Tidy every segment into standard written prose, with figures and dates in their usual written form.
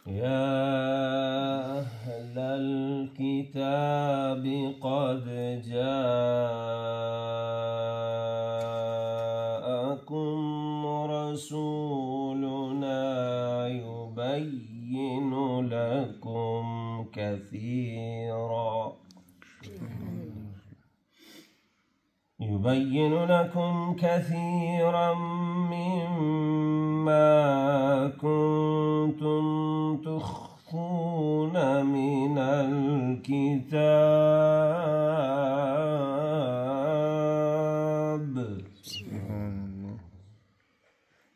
يا أهل الكتاب قد جاءكم رسولنا يبين لكم كثيرا مما كنتم تخفون من الكتاب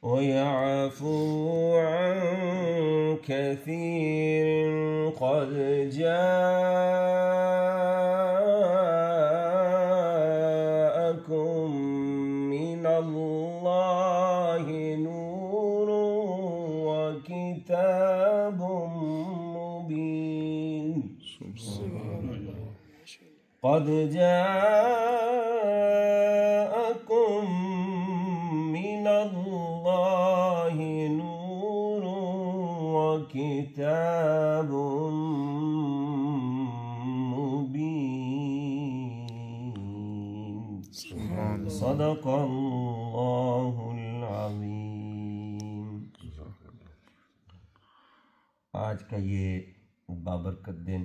ويعفو عن كثير قد جاءكم من الله نور وكتاب مبين قد جاءكم من الله نور وكتاب مبين صدق اللہ العظیم۔ آج کا یہ بابرکت دن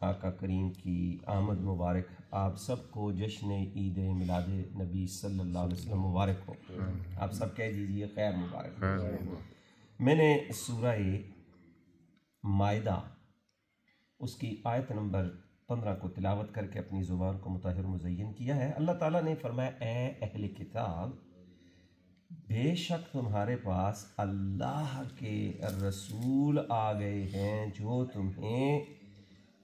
آقا کریم کی آمد مبارک آپ سب کو جشن عید میلاد نبی صلی اللہ علیہ وسلم مبارک ہو۔ آپ سب کہہ دیجئے خیر مبارک۔ میں نے سورہ مائدہ اس کی آیت نمبر 15 کو تلاوت کر کے اپنی زبان کو مطہر مزین کیا ہے۔ اللہ تعالیٰ نے فرمایا اے اہل کتاب بے شک تمہارے پاس اللہ کے رسول آ گئے ہیں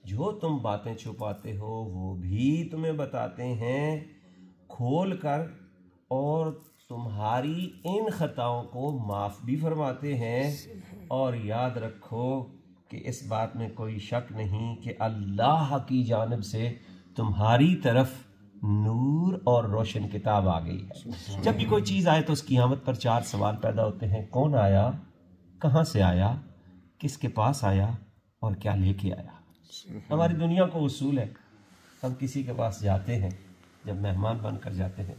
جو تم باتیں چھپاتے ہو وہ بھی تمہیں بتاتے ہیں کھول کر، اور تمہاری ان خطاؤں کو معاف بھی فرماتے ہیں۔ اور یاد رکھو کہ اس بات میں کوئی شک نہیں کہ اللہ کی جانب سے تمہاری طرف نور اور روشن کتاب آ گئی ہے۔ جب بھی کوئی چیز آئے تو اس کی آمد پر 4 سوال پیدا ہوتے ہیں۔ کون آیا، کہاں سے آیا، کس کے پاس آیا، اور کیا لے کے آیا۔ ہماری دنیا کو اصول ہے، ہم کسی کے پاس جاتے ہیں، جب مہمان بن کر جاتے ہیں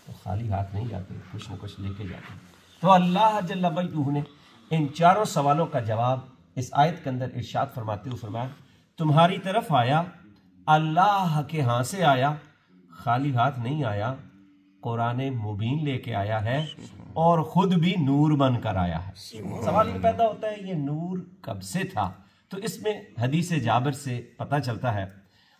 تو خالی ہاتھ نہیں جاتے، کچھ نہ کچھ لے کے جاتے ہیں۔ تو اللہ جل وجلہ نے ان 4 سوالوں کا جواب اس آیت کے اندر ارشاد فرماتے ہوئے فرمایا تمہاری طرف آیا، اللہ کے ہاں سے آیا، خالی ہاتھ نہیں آیا، قرآن مبین لے کے آیا ہے اور خود بھی نور بن کر آیا ہے۔ سوال یہ پیدا ہوتا ہے یہ نور کب سے تھا؟ تو اس میں حدیث جابر سے پتہ چلتا ہے،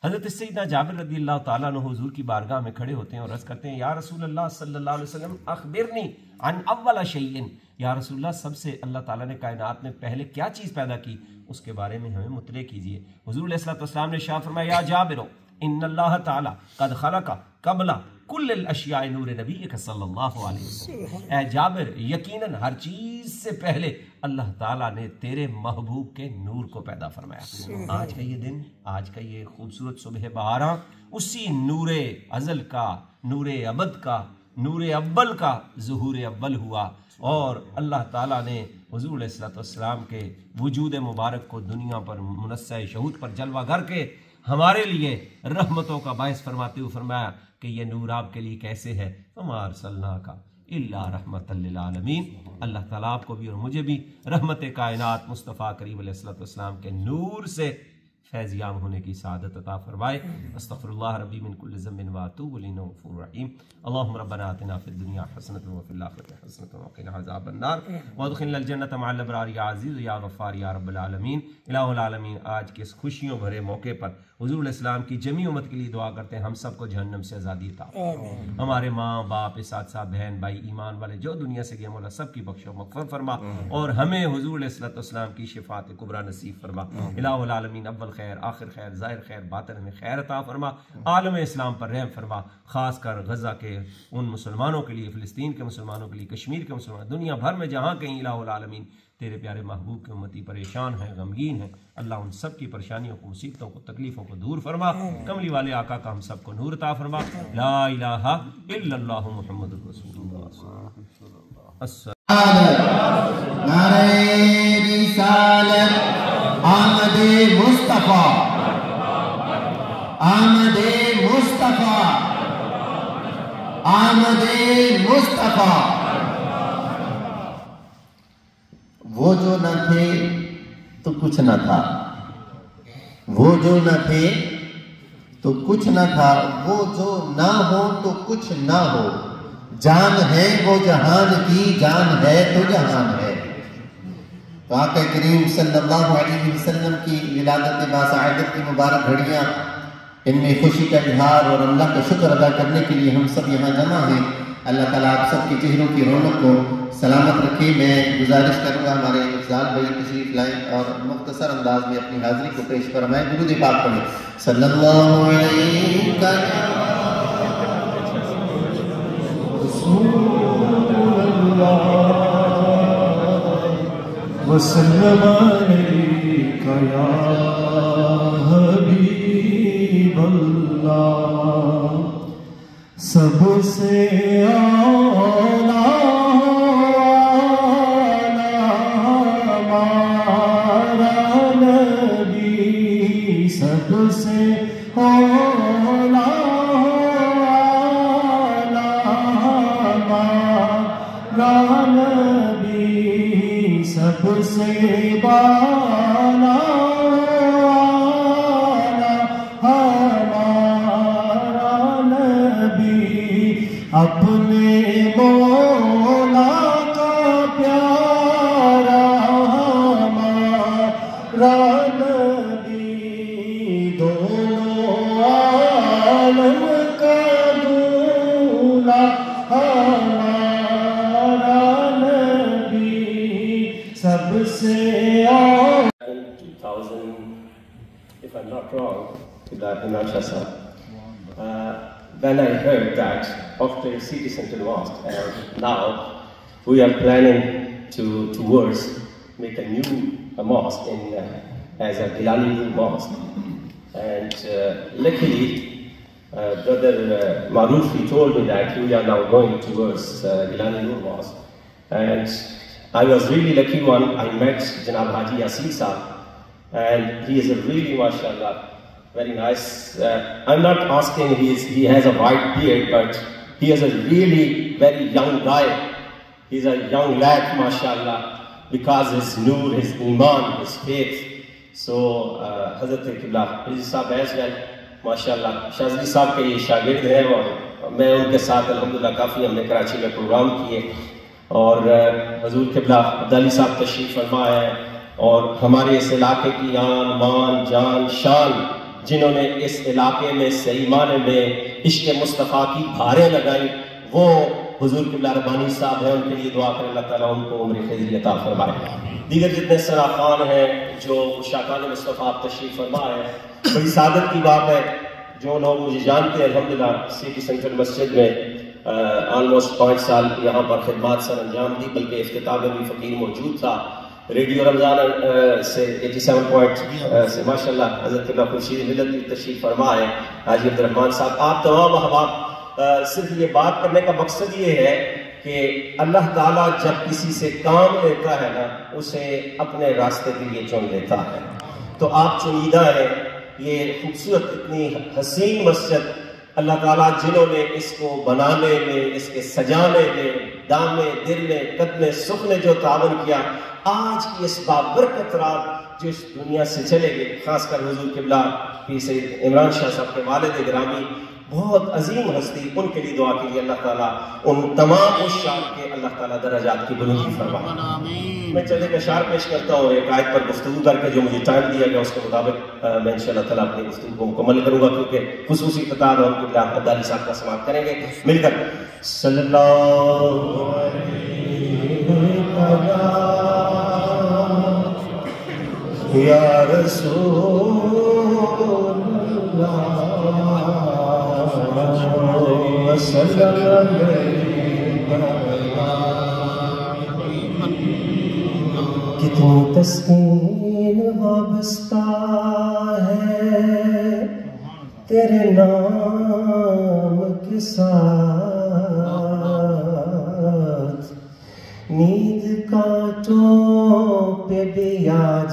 حضرت سیدنا جابر رضی اللہ تعالیٰ عنہ حضور کی بارگاہ میں کھڑے ہوتے ہیں اور عرض کرتے ہیں یا رسول اللہ صلی اللہ علیہ وسلم اخبرنی عن اول شیء، یا رسول اللہ سب سے اللہ تعالیٰ نے کائنات میں پہلے کیا چیز پیدا کی اس کے بارے میں ہمیں مطلع کیجیے۔ حضور علیہ السلام نے ارشاد فرمایا یا جابر ان اللہ تعالیٰ قد خلق قبل کل الاشیاء نور نبیک صلی اللہ علیہ وسلم، اے جابر یقیناً ہر چیز سے پہلے اللہ تعالیٰ نے تیرے محبوب کے نور کو پیدا فرمایا۔ آج کا یہ دن، آج کا یہ خوبصورت صبح بہاراں اسی نور ازل کا، نور ابد کا، نور اول کا ظہور اول ہوا، اور اللہ تعالیٰ نے حضور علیہ السلام کے وجود مبارک کو دنیا پر منصہ شہود پر جلوہ گر کے ہمارے لیے رحمتوں کا باعث فرماتے ہوئے فرمایا کہ یہ نور آپ کے لیے کیسے ہے، وما ارسلناک الا رحمۃ للعالمین۔ اللہ تعالیٰ آپ کو بھی اور مجھے بھی رحمت کائنات مصطفیٰ کریم علیہ السلام کے نور سے فیض یاب ہونے کی سعادت عطا فرمائے۔ استغفر اللہ ربی من کل ذنب واتوب الیہ انہ غفور رحیم۔ اللہم ربنا آتنا فی الدنیا حسنۃ وفی الآخرۃ حسنۃ وقنا عذاب النار وادخلنا الجنۃ مع الابرار یا عزیز یا غفار یا رب العالمین۔ الہ العالمین آج کے اس خوشیوں بھرے موقع پر حضور علیہ السلام کی جمی امت کے لیے دعا کرتے ہیں ہم سب کو جہنم سے آزادی عطا فرما، ہمارے ماں باپ اساتذہ بہن بھائی ایمان والے جو دنیا سے گئے مولا سب کی بخش و مغفرت فرما، اور ہمیں حضور علیہ السلام کی شفاعت کبریٰ نصیب فرما۔ الہ العالمین اول خیر آخر خیر ظاہر خیر باطن میں خیر عطا فرما، عالم اسلام پر رحم فرما، خاص کر غزہ کے ان مسلمانوں کے لیے، فلسطین کے مسلمانوں کے لیے، کشمیر کے مسلمانوں، دنیا بھر میں جہاں کہیں الہ العالمین تیرے پیارے محبوب کی امتی پریشان ہیں، غمگین ہیں، اللہ ان سب کی پریشانیوں کو، مصیبتوں کو، تکلیفوں کو دور فرما۔ کملی والے آقا کا ہم سب کو نور عطا فرما۔ لا الہ الا اللہ محمد رسول اللہ صلی اللہ علیہ وسلم۔ نعرہ رسالت مصطفیٰ آمد مصطفیٰ آمد مصطفیٰ. وہ جو نہ تھے تو کچھ نہ تھا، وہ جو نہ تھے تو کچھ نہ تھا، وہ جو نہ ہو تو کچھ نہ ہو. جان ہے وہ جہان کی، جان ہے تو جہان ہے. تو آقا کریم صلی اللہ علیہ وسلم کی ولادت باسعادت کی مبارک گھڑیاں، ان میں خوشی کا اظہار اور اللہ کا شکر ادا کرنے کے لیے ہم سب یہاں جمع ہیں. اللہ تعالیٰ آپ سب کے چہروں کی رونق کو سلامت رکھے. میں گزارش کروں گا ہمارے افضال بھائی تشریف لائیں اور مختصر انداز میں اپنی حاضری کو پیش فرمائیں. درود پاک پڑھیں. صلی اللہ علیہ وسلم علیک یا حبیب اللہ. سب سے اعلیٰ ہمارا نبی، سب سے اعلیٰ ہمارا نبی، سب سے بالا اپنے مولا کا پیارا ہمارا نبی، دونوں عالم کا دولہا ہمارا نبی، سب سے In 2000, if I'm not wrong, Imran Shah Sahab, when I heard that after City Central Mosque, and now we are planning towards make a new mosque in as a Gilani Nur Mosque, and luckily Brother Maruf, he told me that we are now going towards Gilani Nur Mosque, and I was really lucky one. I met Janab Haji Yasir Sahab, and he is a really, mashallah, very nice. I'm not asking he has a white beard, but he is a really very young guy. He's a young lad, mashallah, because his nur, his iman, his faith. So, Hazrat Qibla, Haji Sahab as well, mashallah. Shazli Sahab ke ye shagird hain, aur main unke saath alhamdulillah kafi humne Karachi mein program kiye. اور حضور قبلہ عبدالی صاحب تشریف فرما ہے، اور ہمارے اس علاقے کی آن مان جان شان جنہوں نے اس علاقے میں صحیح معنی میں عشق مصطفیٰ کی بھاریں لگائیں، وہ حضور قبلہ ربانی صاحب ہیں. ان کے لیے دعا کریں اللہ تعالیٰ ان کو عمر خیری عطا فرمائے. دیگر جتنے سراخان ہیں جو شاکان مصطفیٰ تشریف فرما ہے، بڑی سعادت کی بات ہے. جو لوگ مجھے جانتے ہیں الحمدللہ سٹی سینٹرل مسجد میں آلموسٹ 5 سال یہاں پر خدمات سر انجام دی، بلکہ افتتاح میں بھی فقیر موجود تھا. ریڈیو رمضان سے 87 پوائنٹ سے ماشاءاللہ حضرت قبلہ خورشید ملت بھی تشریف فرما ہے. حاجی عبدالرحمان صاحب، آپ تمام احباب، صرف یہ بات کرنے کا مقصد یہ ہے کہ اللہ تعالیٰ جب کسی سے کام لیتا ہے نا، اسے اپنے راستے کے لیے چن لیتا ہے. تو آپ چنیدہ ہیں. یہ خوبصورت اتنی حسین مسجد اللہ تعالیٰ جنہوں نے اس کو بنانے میں، اس کے سجانے میں، دامے دل میں قدمے سکھ نے جو تعاون کیا، آج کی اس بابرکت رات جو اس دنیا سے چلے گئے، خاص کر حضور قبلہ پیر سید عمران شاہ صاحب کے والد گرامی، بہت عظیم ہستی، ان کے لیے دعا کیجیے اللہ تعالیٰ ان تمام اشعار کے اللہ تعالیٰ درجات کی بلندی فرمائے. میں چلے اشعار پیش کرتا ہوں ایک آیت پر گفتگو کر کے، جو مجھے ٹائم دیا گیا اس کے مطابق میں انشاءاللہ تعالیٰ اپنی گفتگو کو مکمل کروں گا، کیونکہ خصوصی خطاب اور قبلہ عبدالی صاحب کا سماعت کریں گے مل کر. صلی اللہ علیہ یا رسول اللہ کتنی تسکین وابستہ ہے تیرے نام کے ساتھ، نیند کانٹوں پہ بھی آ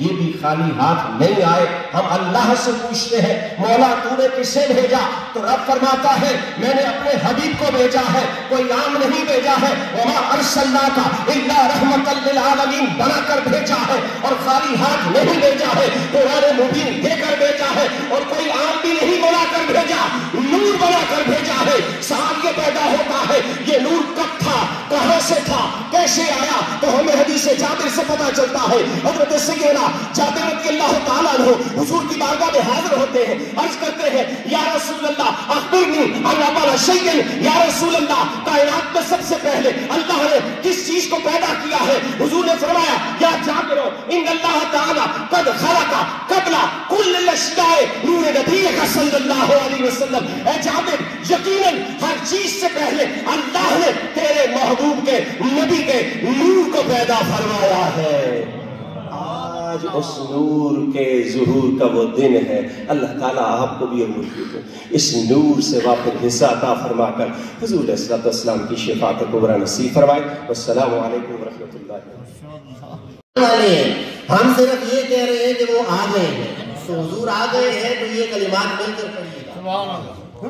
یہ بھی خالی ہاتھ نہیں آئے. ہم اللہ سے پوچھتے ہیں مولا تو نے کسے بھیجا؟ تو رب فرماتا ہے میں نے اپنے حبیب کو بھیجا ہے, کوئی عام نہیں بھیجا ہے. وما ارسلناک الا رحمتا للعالمین بنا کر بھیجا ہے, اور خالی ہاتھ نہیں بھیجا ہے, قرآن مبین دے کر بھیجا ہے, اور کوئی عام بھی نہیں بنا کر بھیجا, نور بنا کر بھیجا ہے. سوال یہ پیدا ہوتا ہے یہ نور کب تھا, کہاں سے تھا, کیسے آیا؟ تو ہمیں حدیث جابر سے پتا چلتا ہے. حضرت سیدنا جابر رضی اللہ تعالیٰ عنہ حضور کی بارگاہ میں حاضر ہوتے ہیں, عرض کرتے ہیں یا رسول اللہ اخبرنی عن اول شیء, یا رسول اللہ کائنات میں سب سے پہلے اللہ نے کس چیز کو پیدا کیا ہے؟ حضور نے فرمایا یا جابر ان اللہ تعالیٰ قد خلق قبل کل الاشیاء نور نبیک صلی اللہ علیہ وسلم. اے جابر یقیناً ہر چیز سے پہلے اللہ نے تیرے محبوب کے نبی کے نور کو پیدا فرمایا ہے. آج اس نور کے ظہور کا وہ دن ہے. اللہ تعالیٰ آپ کو بھی اور مجھے کو اس نور سے واپس حصہ عطا فرما کر حضور علیہ الصلوۃ والسلام کی شفاعت کبریٰ نصیب فرمائے. والسلام علیکم ورحمۃ اللہ. ہم صرف یہ کہہ رہے ہیں کہ وہ آ گئے ہیں, تو حضور آ گئے ہیں تو یہ کلمات مل کر پڑھیے گا.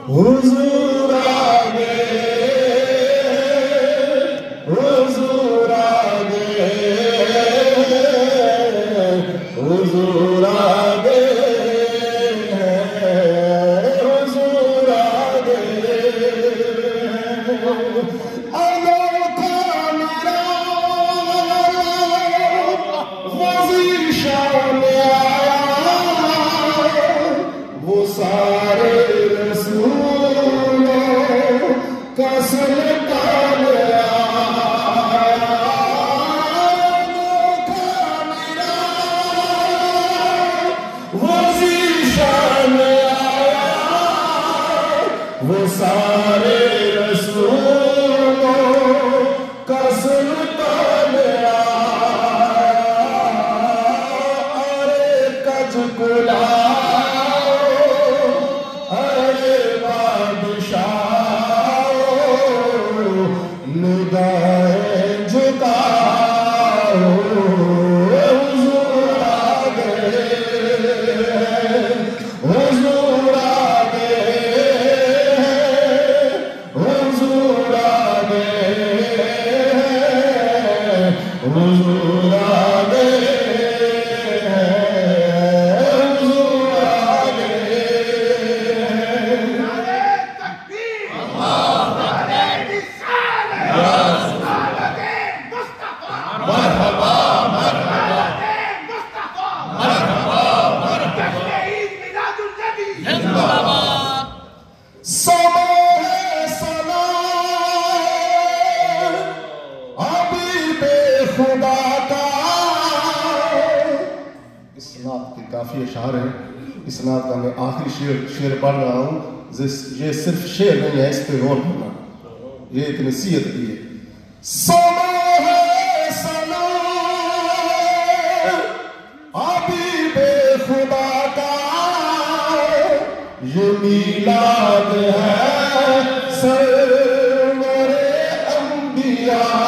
حضور آگے, حضور آگے, حضور آگے, حضور آگے. انوکھا میرا وزیر شان آیا, وہ سارے کا سلطان آیا. میرا وزیر شان آیا, وہ سارے رسولوں کا سلطان آیا. ارے کج کلا اسناد کا میں آخری شعر پڑھ رہا ہوں. یہ صرف شعر نہیں ہے, اس پہ غور کرنا, یہ ایک نصیحت کی ہے. سما ہے سنا ابھی بے خدا کا, یہ میلاد ہے سرور انبیاء.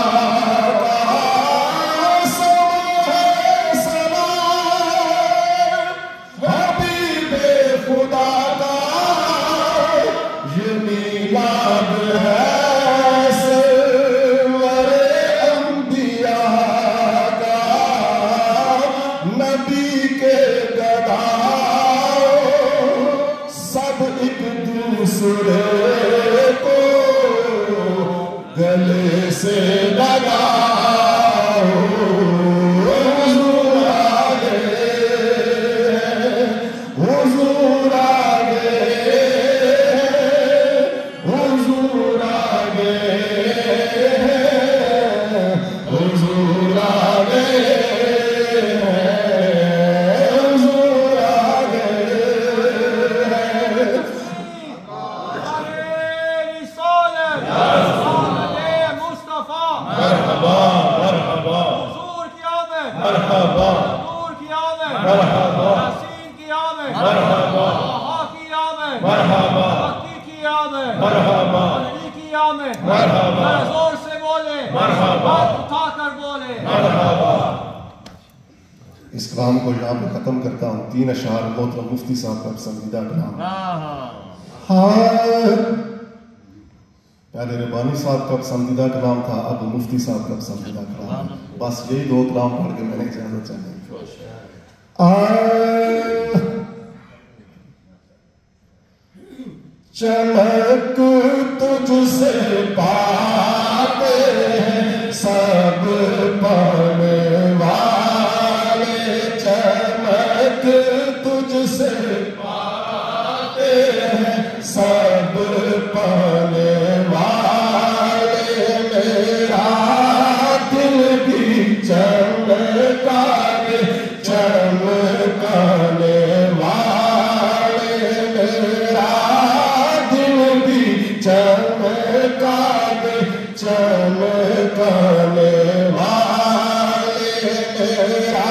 گلے سے لگا حضور آگے, حضور آگے, حضور آگے, حضور آگے, حضور آگے. اس کلام کو یہاں پہ ختم کرتا ہوں. 3 اشعار محترم مفتی صاحب کا پسندیدہ کلام. پہلے ربانی صاحب کا پسندیدہ کلام تھا, اب مفتی صاحب کا پسندیدہ کلام. بس یہی 2 کلام پڑھ کے میں نے اجازت چاہیے. چمک تجھ سے پاتے ہیں سب پانے والے, چمک تجھ سے پاتے ہیں سب پانے والے, میرا دل بھی چمکا دے چمکانے والے, میرا دل بھی چمکا دے چمکانے والے, میرا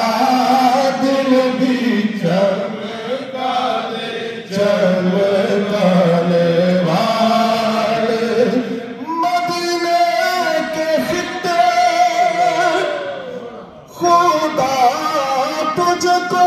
دل بھی چمکا دے چمکانے والے. مدینے کے خطے خدا تجھ کو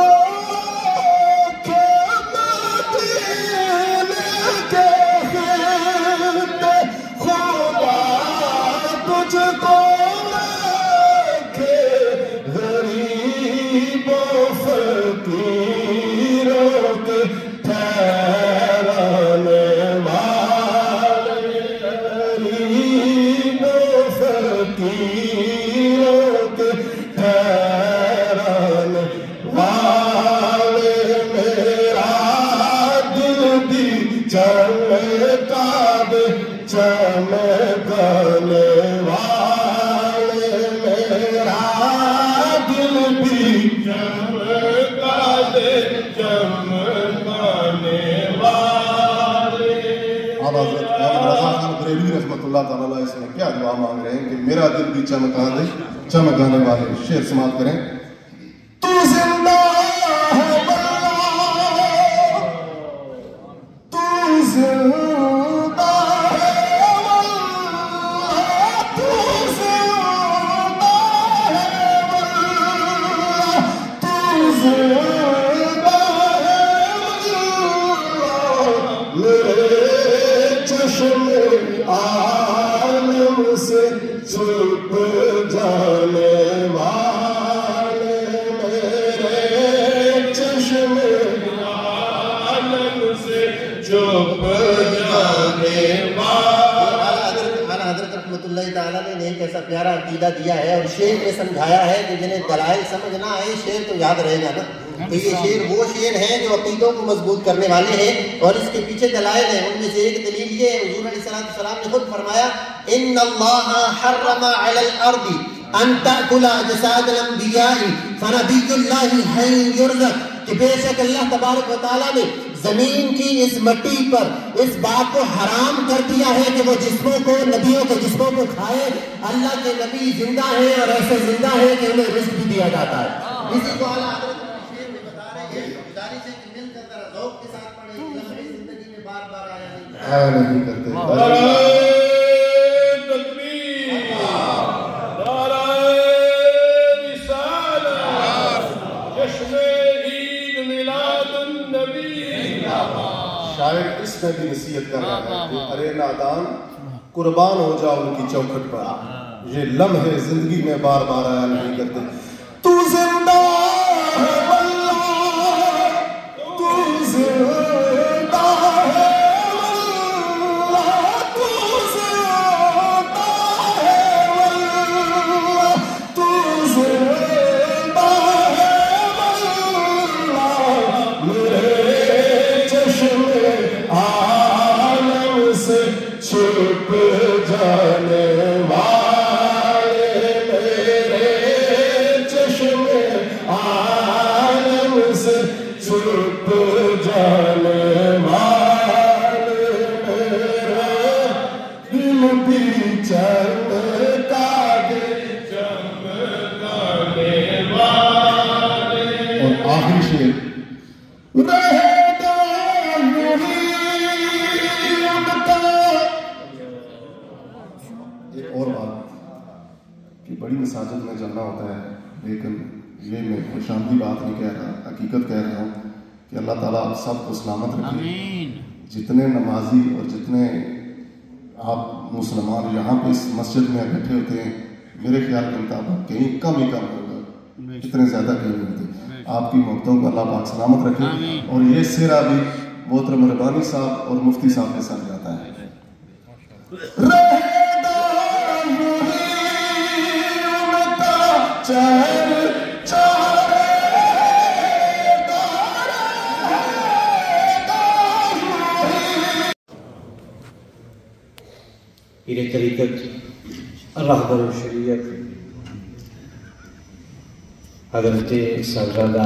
اللہ تعالیٰ اس میں کیا دعا مانگ رہے ہیں کہ میرا دل بھی چمکا دے چمکانے والے. شعر سماعت کریں. تو زندہ ہے واللہ, تو زندہ ہے واللہ, تو زندہ ہے واللہ, تو زندہ ہے واللہ, میرے چشم عالم سے چھپ جانے والے, میرے چشم عالم سے چھپ جانے والے. حضرت رحمت اللہ تعالیٰ نے ایک ایسا پیارا عقیدہ دیا ہے اور شعر میں سمجھایا ہے کہ جنہیں دلائل سمجھ نہ آئے شعر تو یاد رہے گا نا. تو یہ شعر وہ شعر ہیں جو عقیدوں کو مضبوط کرنے والے ہیں اور اس کے پیچھے دلائل ہیں. ان میں سے ایک دلیل یہ ہے, حضور علیہ السلام نے خود فرمایا ان اللہ حرم علی الارض ان تأکل اجساد الانبیاء فنبی اللہ حی یرزق, کہ بے شک اللہ تبارک و تعالیٰ نے زمین کی اس مٹی پر اس بات کو حرام کر دیا ہے کہ وہ جسموں کو, نبیوں کے جسموں کو کھائے. اللہ کے نبی زندہ ہیں اور ایسے زندہ ہیں کہ انہیں رزق بھی دیا جاتا ہے. اسی کو اعلیٰ حضرت شعر میں بتا رہے ہیں. گزارش ہے کہ مل کر ذرا ذوق کے ساتھ پڑھیں, لمحے زندگی میں بار بار آیا نہیں کرتے. شاعر اس میں بھی نصیحت کر رہا ہے کہ ارے نادان قربان ہو جاؤ ان کی چوکھٹ پر, یہ لمحے زندگی میں بار بار آیا نہیں کرتے. تو زندہ ہے واللہ, تو زندہ ہے واللہ, تو زندہ ہے واللہ, تو زندہ ہے واللہ, میرے چشم عالم سے چھپ جانے والے, میرے چشم عالم سے چھپ جانے والے, میرا دل بھی چمکا دے چمکانے والے. اور آخری شعر ایک اور بات کہ بڑی مساجد میں جانا ہوتا ہے لیکن یہ میں خوشامدی بات نہیں کہہ رہا، حقیقت کہہ رہا ہوں کہ اللہ تعالیٰ آپ سب کو سلامت رکھے. جتنے نمازی اور جتنے آپ مسلمان یہاں پہ اس مسجد میں اکٹھے ہوتے ہیں، میرے خیال کے مطابق کہیں کم ہی کم ہوگا، اتنے زیادہ کہیں نہیں ہوتے. آپ کی محبتوں کو اللہ پاک سلامت رکھے. اور یہ سیرا بھی محترم ربانی صاحب اور مفتی صاحب کے ساتھ جاتا ہے. پیر طریقت رہبر شریعت حضرت صاحبزادہ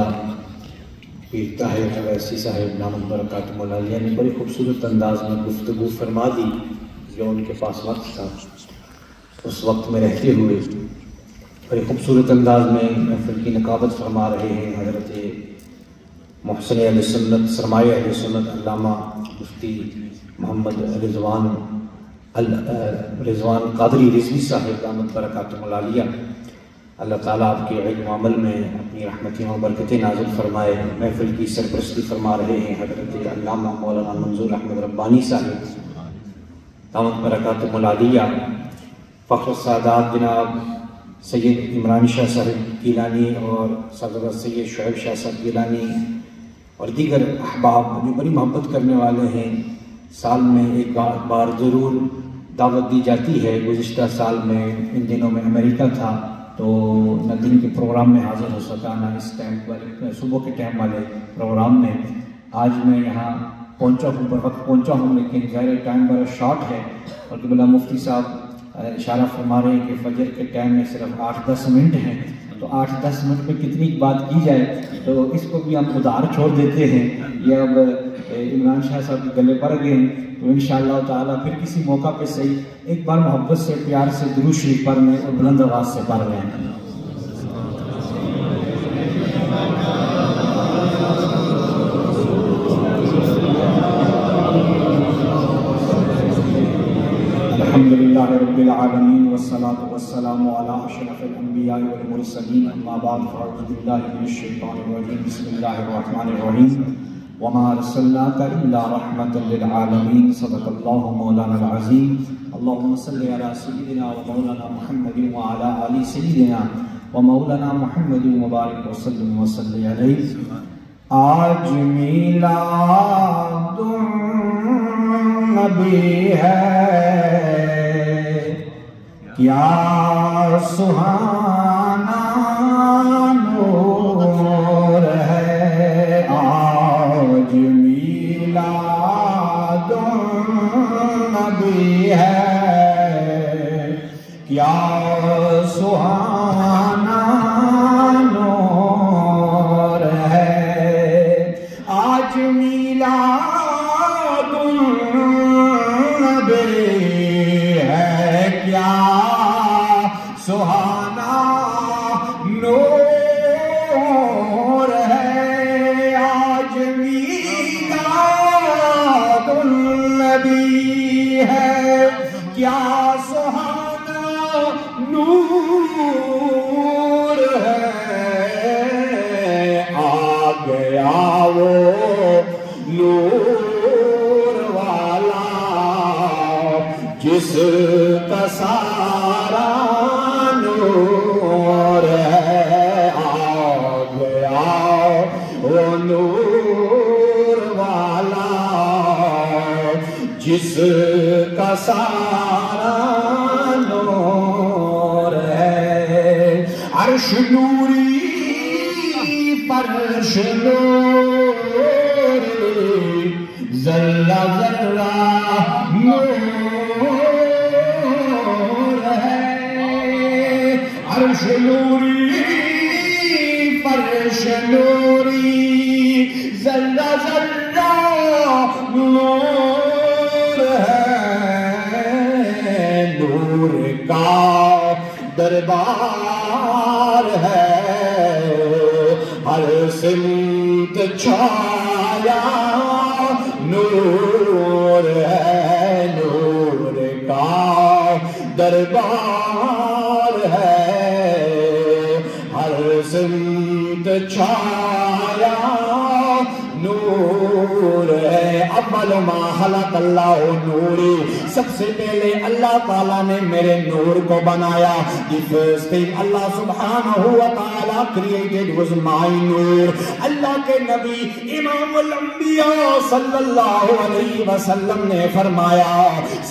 پیر طاہر اویسی صاحب دامت برکاتہم العالیہ نے بڑی خوبصورت انداز میں گفتگو فرما دی. جو ان کے پاس وقت تھا اس وقت میں رہتے ہوئے بڑی خوبصورت انداز میں محفل کی نقابت فرما رہے ہیں حضرت محسن اہل سنت سرمایہ اہل سنت علامہ مفتی محمد رضوان قادری رضوی صاحب دامت برکاتہم العالیہ. اللہ تعالیٰ آپ کے علم و عمل میں اپنی رحمتیں و برکتیں نازل فرمائے. محفل کی سرپرستی فرما رہے ہیں حضرت علامہ مولانا منظور احمد ربانی صاحب دامت برکاتہم العالیہ. فخر السادات جناب سید عمران شاہ صاحب گیلانی اور صاحبزادہ سید شعیب شاہ صاحب گیلانی اور دیگر احباب جو بڑی محبت کرنے والے ہیں. سال میں ایک بار ضرور دعوت دی جاتی ہے. گزشتہ سال میں ان دنوں میں امریکہ تھا تو نہ دن کے پروگرام میں حاضر ہو سکا نہ اس ٹائم والے صبح کے ٹائم والے پروگرام میں. آج میں یہاں پہنچا ہوں، پر وقت پہنچا ہوں، لیکن ظاہر ٹائم بڑا شارٹ ہے اور قبلہ مفتی صاحب اشارہ فرما رہے ہیں کہ فجر کے ٹائم میں صرف 8-10 منٹ ہیں، تو 8-10 منٹ میں کتنی بات کی جائے تو اس کو بھی ہم ادھار چھوڑ دیتے ہیں. یہ اب عمران شاہ صاحب کے گلے پڑ گئے ہیں تو انشاءاللہ تعالیٰ پھر کسی موقع پہ صحیح ایک بار محبت سے پیار سے درود شریف پڑھ لیں اور بلند آواز سے پڑھ لیں. الحمدللہ رب العالمین والصلاة والسلام علی اشرف الانبیاء والمرسلین. اما بعد فاعوذ باللہ من الشیطان الرجیم. بسم اللہ الرحمن الرحیم. وما ارسلناک الا رحمتا للعالمین. صدق اللہ مولانا العظیم. اللہم صلی علی سیدنا و مولانا محمد وعلی آل سیدنا و مولانا محمد مبارک وسلم وصلی علیہ. آج میلاد النبی ہے کیا سہانا نور ہے. آج میلاد النبی ہے کیا سہانا نور ہے. آج میلاد النبی ہے کیا سہانا نور ہے. آج میلاد النبی ہے کیا سہانا نور ہے. آ گیا وہ نور والا جس کا سارا نور ہے. آ گیا وہ نور والا جس کا سارا نور ہے. عرش نوری فرش نوری ذرہ ذرہ نور ہے. عرش نوری فرش نوری ذرہ ذرہ نور ہے. نور کا دربار ہے ہر سمت چھایا نور ہے. نور کا دربار ہے ہر سمت چھایا نور ہے، اول ما خلق اللہ نوری، سب سے پہلے اللہ تعالیٰ نے میرے نور کو بنایا. The first thing Allah subhanahu wa ta'ala created was my نور. اللہ کے نبی امام الانبیاء صلی اللہ علیہ وسلم نے فرمایا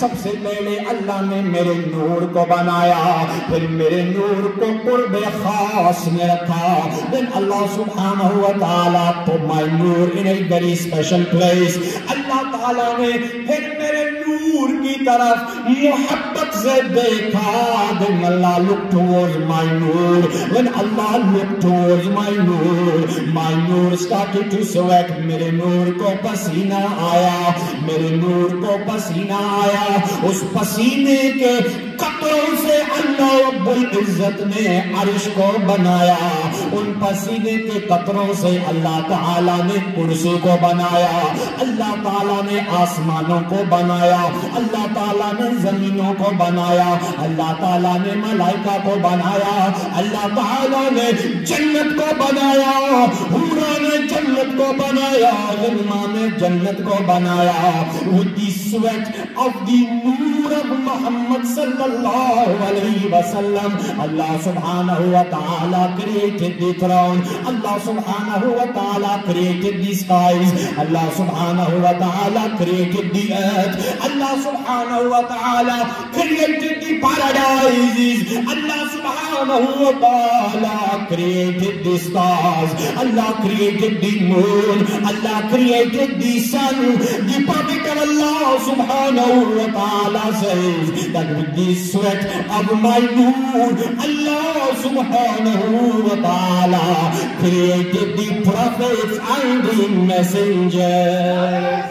سب سے پہلے اللہ نے میرے نور کو بنایا، پھر میرے نور کو قرب خاص میں رکھا. Then Allah subhanahu wa ta'ala put my Noor in a very special place. اللہ تعالیٰ نے پھر میرے نور کی طرف محبت سے دیکھا. Then Allah looked towards my Noor. When Allah looked towards my Noor started to sweat. میرے نور کو پسینہ آیا، میرے نور کو پسینہ آیا. اس پسینے کے قطروں سے اللہ رب العزت نے عرش کو بنایا. ان پسینے کے قطروں سے اللہ تعالیٰ نے کرسی کو بنایا، اللہ تعالیٰ نے آسمانوں کو بنایا، اللہ تعالیٰ نے زمینوں کو بنایا، اللہ تعالیٰ نے ملائکہ کو بنایا، اللہ تعالیٰ نے جنت کو بنایا، حورا نے جنت کو بنایا، غلما نے جنت کو بنایا. With the sweat of the Noor of محمد صلی اللہ علیہ وسلم, Allah subhanahu wa ta'ala created the throne, Allah subhanahu wa ta'ala created the skies, Allah subhanahu wa ta'ala created the earth, Allah subhanahu wa ta'ala created the paradises, Allah subhanahu wa ta'ala created the stars, Allah created the moon, Allah created the sun. The Prophet of Allah subhanahu wa ta'ala says that with the sweat of my noor, Allah subhanahu wa ta'ala created the prophets and the messengers.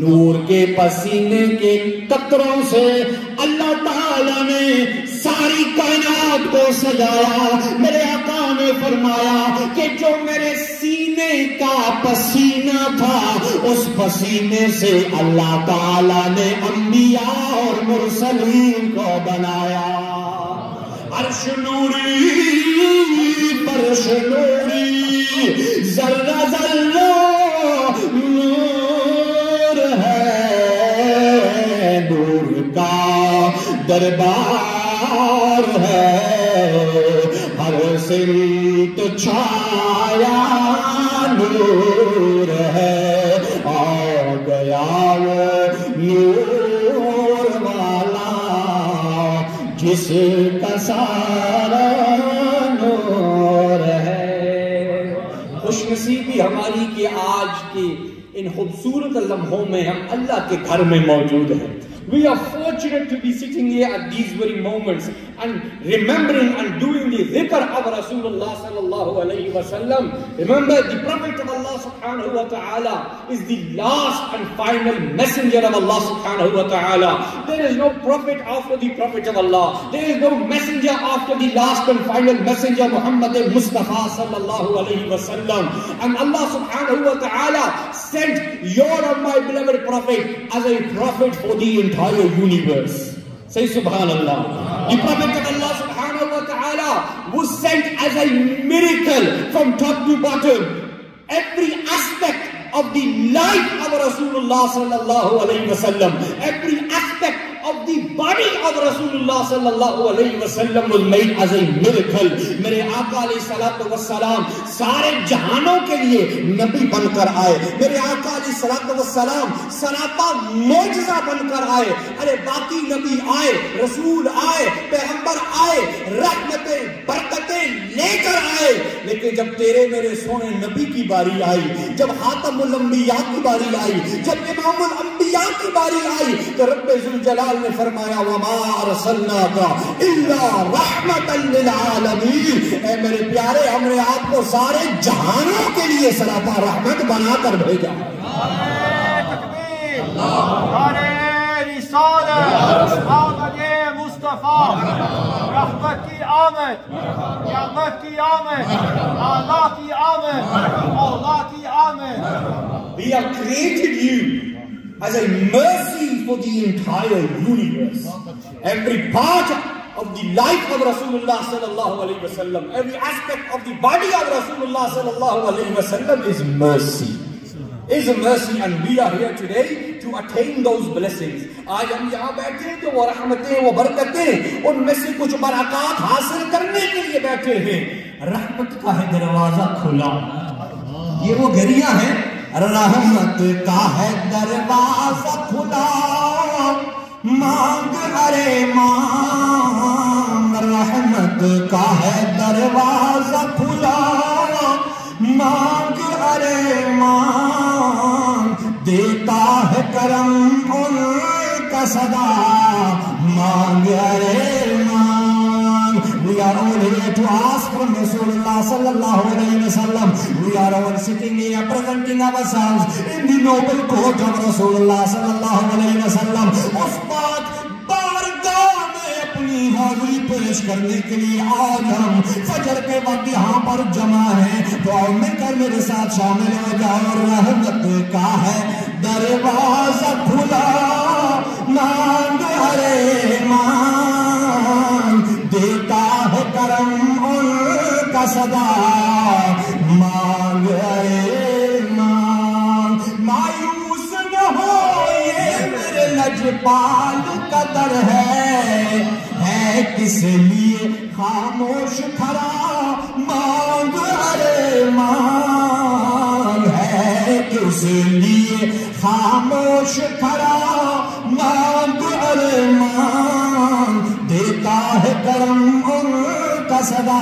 نور کے پسینے کے قطروں سے اللہ تعالیٰ نے ساری کائنات کو سجایا. میرے آقا نے فرمایا کہ جو میرے سینے کا پسینہ تھا اس پسینے سے اللہ تعالیٰ نے انبیاء اور مرسلین کو بنایا. عرش نوری فرش نوری ذرہ ذرہ دربار ہے, ہر سمت چھایا نور ہے, آ گیا وہ نور والا جس کا سارا نور ہے. خوش نصیبی ہماری کہ آج کے ان خوبصورت لمحوں میں ہم اللہ کے گھر میں موجود ہیں. We are fortunate to be sitting here at these very moments and remembering and doing the dhikr of Rasulullah sallallahu alayhi wa sallam. Remember, the Prophet of Allah subhanahu wa ta'ala is the last and final messenger of Allah subhanahu wa ta'ala. There is no prophet after the Prophet of Allah. There is no messenger after the last and final messenger Muhammad Mustafa sallallahu alayhi wa sallam. And Allah subhanahu wa ta'ala sent your and my beloved Prophet as a prophet for the entire universe. Say subhanallah. The Prophet of Allah subhanahu wa ta'ala was sent as a miracle from top to bottom. Every aspect of the life of Rasulullah sallallahu alayhi wa sallam, every aspect of the body of Rasulullah sallallahu alayhi wa sallam was made as a miracle. میرے آقا علیہ الصلوۃ والسلام سارے جہانوں کے لیے نبی بن کر آئے. میرے آقا علیہ الصلوۃ والسلام سراپا معجزہ بن کر آئے. ارے باقی نبی آئے, رسول آئے, پیغمبر آئے, رحمتیں برکتیں لے کر آئے, لیکن جب تیرے میرے سونے نبی کی باری آئی, جب خاتم الانبیاء کی باری آئی, جب امام الانبیاء کی باری آئی, تو رب ذوالجلال نے فرمایا وما ارسلناک الا رحمتا للعالمین. اے میرے پیارے, ہم نے آپ کو سارے جہانوں کے لیے سراپا رحمت بنا کر بھیجا. آمد مصطفیٰ رحمت کی آمد, قیامت کی آمد, آلہ کی آمد, اولا کی آمد. We have created you as a mercy for the entire universe. Every part of the life of Rasulullah sallallahu alaihi wasallam, every aspect of the body of Rasulullah sallallahu alaihi wasallam is mercy. Is a mercy, and we are here today to attain those blessings. آج ہم یہاں بیٹھے ہیں تو وہ رحمتیں وہ برکتیں ان میں سے کچھ برکات حاصل کرنے کے لیے بیٹھے ہیں. رحمت کا ہے دروازہ کھلا. یہ وہ گھڑیاں ہیں. رحمت کا ہے دروازہ کھلا مانگ ارے مانگ. رحمت کا ہے دروازہ کھلا مانگ ارے مانگ. دیتا ہے کرم ان کا صدا مانگ ارے مانگ. We are all here to ask from Rasulullah sallallahu alayhi wa sallam. We are all sitting here presenting ourselves in the noble court of Rasulullah sallallahu alayhi wa sallam. اس بات بارگاہ میں اپنی حاضری پیش کرنے کے لیے آج ہم فجر کے وقت یہاں پر جمع ہیں. تو آؤ مل کر میرے ساتھ شامل ہو جاؤ. رحمت کا ہے دروازہ کھلا مانگ ارے مانگ. دیتا ہے کرم ان کا صدا مانگ ارے مانگ. مایوس نہ ہو یہ میرے لجپال کا در ہے کس لیے خاموش کھڑا مانگ ارے مانگ. ہے کس لیے خاموش کھڑا مانگ ارے مانگ. دیتا ہے کرم ان کا صدا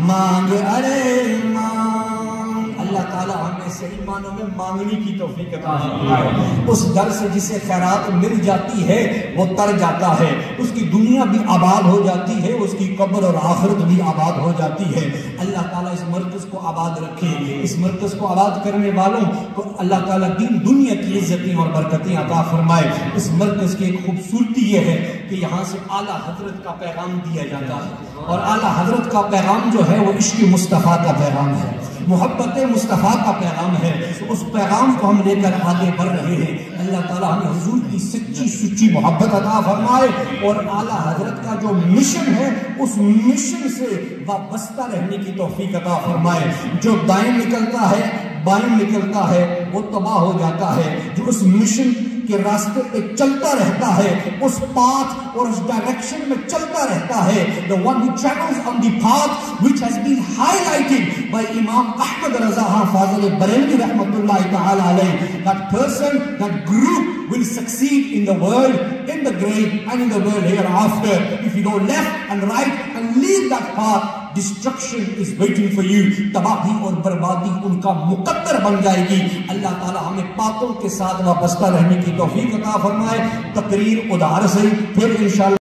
مانگ ارے مانگ. اللہ تعالیٰ ہمیں صحیح معنوں میں مانگنے کی توفیق عطا فرمائے. اس در سے جسے خیرات مل جاتی ہے وہ تر جاتا ہے. اس کی دنیا بھی آباد ہو جاتی ہے, اس کی قبر اور آخرت بھی آباد ہو جاتی ہے. اللہ تعالیٰ اس مرکز کو آباد رکھے. اس مرکز کو آباد کرنے والوں کو اللہ تعالیٰ دین دنیا کی عزتیں اور برکتیں عطا فرمائے. اس مرکز کی ایک خوبصورتی یہ ہے کہ یہاں سے اعلیٰ حضرت کا پیغام دیا جاتا ہے, اور اعلیٰ حضرت کا پیغام جو ہے وہ عشق مصطفیٰ کا پیغام ہے, محبت مصطفیٰ کا پیغام ہے. اس پیغام کو ہم لے کر آگے بڑھ رہے ہیں. اللہ تعالیٰ ہمیں حضور کی سچی محبت عطا فرمائے, اور اعلیٰ حضرت کا جو مشن ہے اس مشن سے وابستہ رہنے کی توفیق عطا فرمائے. جو دائیں نکلتا ہے بائیں نکلتا ہے وہ تباہ ہو جاتا ہے. جو اس مشن کے راستے پہ چلتا رہتا ہے, اس پاتھ اور اس ڈائریکشن میں چلتا رہتا ہے, the one who travels on the path which has been highlighted by Imam Ahmad Raza Fazil Barelvi rahmatullahi ta'ala alayhi, that person, that group will succeed in the world, in the grave and in the world hereafter. If you go left and right and leave that path, destruction is waiting for you. تباہی اور بربادی ان کا مقدر بن جائے گی. اللہ تعالی ہمیں پاکوں کے ساتھ وابستہ رہنے کی توفیق عطا فرمائے. تقریر ادھار سے پھر انشاءاللہ